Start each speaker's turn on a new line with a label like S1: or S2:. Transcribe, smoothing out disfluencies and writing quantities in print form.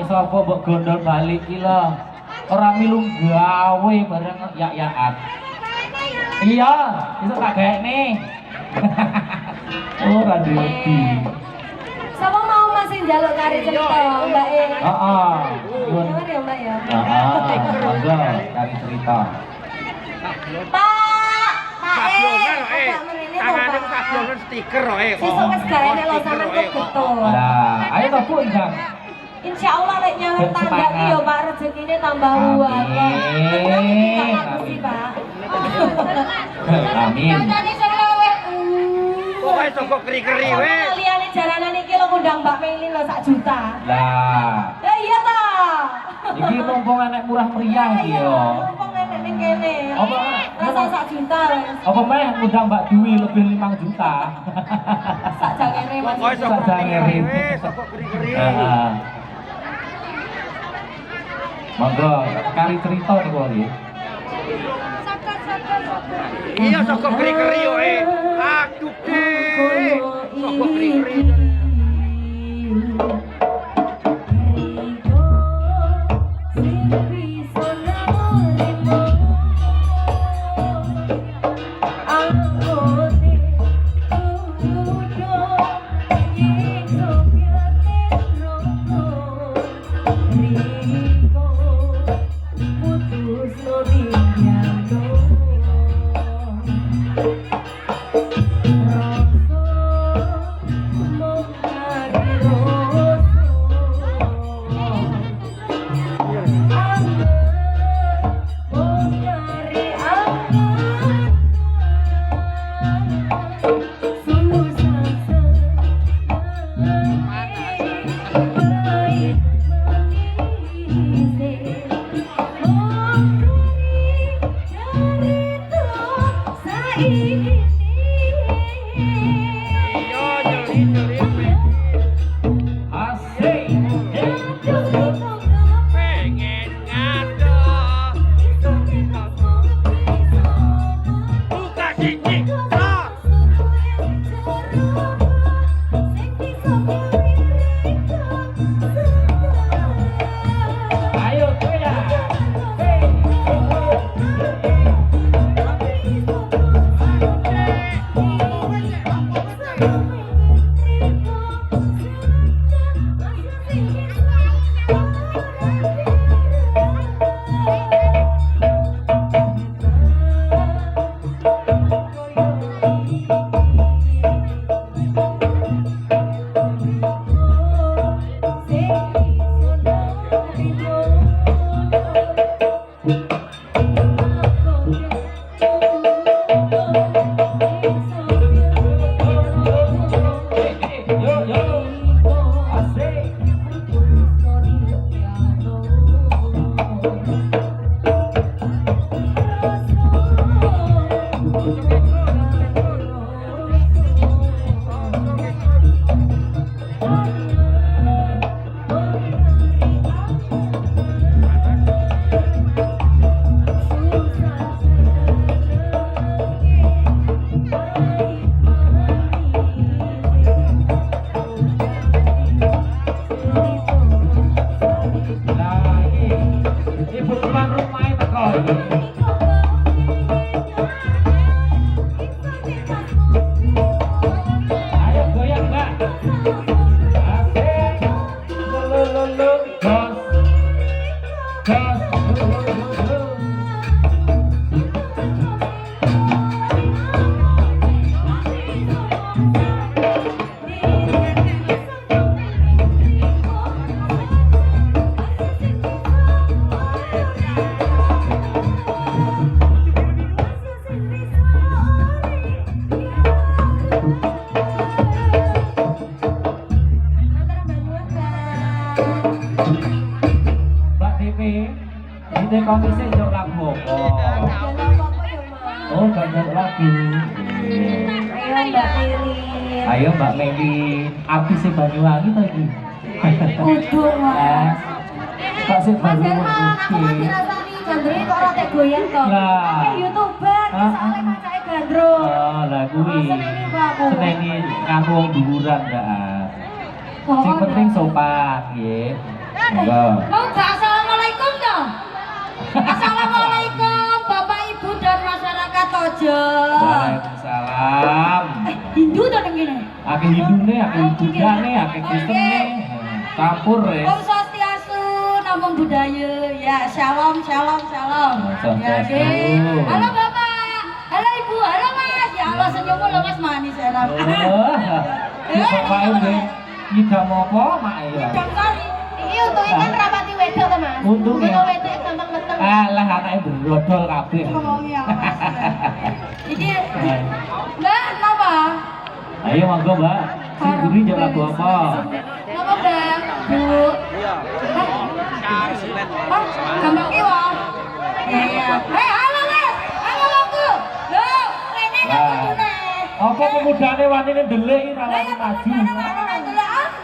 S1: Sapa mbok gondol balik iki lho. Ora milu gawe bareng yak-yakan. Iya, iso tak gaekne. Ora diwedi.
S2: Sapa mau masih njaluk kari cerita, Mbak E?
S1: Heeh.
S2: Nuwun ya, Mbak ya.
S1: Heeh. Monggo kari cerita.
S2: Pak E.
S3: Tangane kablonen stiker kok e.
S2: Sesuk wis gaene lho sampean kok betul.
S1: Lah, ayo to Bu Endang.
S2: Insyaallah lek nyawer tangga iki ya Pak rezekine tambah luas. Amin. Pak.
S1: Amin.
S3: Pokoke soko keri-keri wis.
S2: Liyane jaranan iki lho ngundang Mbak Meli lho 1 juta.
S1: Lah,
S2: Iya ta.
S1: iki mumpung enek murah meriah iki yo.
S2: Mumpung enek ning kene.
S1: Apa
S2: rasa 1 juta wis.
S1: Apa meh ngundang Mbak Dwi lebih 5 juta.
S2: Sak jangere Mas.
S3: Pokoke soko keri-keri wis, soko keri-keri.
S1: Heeh. Monggo kari cerita niku iki.
S3: Iya soko keri-keri yo e. Aduh deh. Soko keri-keri.
S2: Rasa
S3: Iya nyeli-nyeli
S1: Asik.
S3: pengen ngado buka siji
S1: Ayo goyang. Yo yo. Asik. Nah, ini ibu tuan rumah teko iki. Ayo goyang, Mbak. Asik. Lulu gas. Gas. Lulu. Mbak Dewi, ini komisi jok lagu apa? Oh, banyak lagu.
S2: Ayo Mbak Lilin.
S1: Ayo Mbak Meli, artis Banyuwangi tadi.
S2: Kudu Mas.
S1: Kok sih
S2: Mas
S1: baru
S2: Herman, aku
S1: oke.
S2: masih rasani gandrung kok rotek goyang kok.
S1: Lah.
S2: Aku YouTuber, soalnya kancake gandrung.
S1: Oh, lah kuwi.
S2: Seneni Mbak aku.
S1: Seneni ngaku wong dhuwuran ya. Sing penting sopan, nggih. Monggo.
S2: Mau gak assalamualaikum toh? Assalamualaikum Bapak Ibu dan masyarakat Tojo.
S1: Waalaikumsalam.
S2: Hindu toh nang kene?
S1: Akeh Hindune, akeh Budane, akeh Kristene. Campur ya.
S2: Om Swastiastu, namo buddhaya. Ya, shalom, shalom, shalom.
S1: Shalom,
S2: Ya,
S1: shalom.
S2: nggih. Halo Bapak. Halo Ibu, halo Mas. Ya Allah senyummu lo Mas manis enak.
S1: Oh. Bisa wae nggih. Nyidam apa, Mak ya?
S2: Dong kari. Iki untuk ikan rapati wedok to Mas.
S1: Untung ya.
S2: Untuk wedok gampang meteng.
S1: Alah anake brodol kabeh.
S2: Ngomongi ya Mas. Iki Mbak, napa?
S1: Ayo monggo, Mbak. Sing guri njok lagu apa?
S2: Napa, Mbak? Bu. Oh, gampang ki wae. Iya. Halo Mas. Halo Bangku. Loh, rene
S1: Lah.
S2: kok kudune.
S1: Apa pemudane wanine ndelik ora
S2: Lah
S1: wani
S2: ya
S1: maju.
S2: pemudane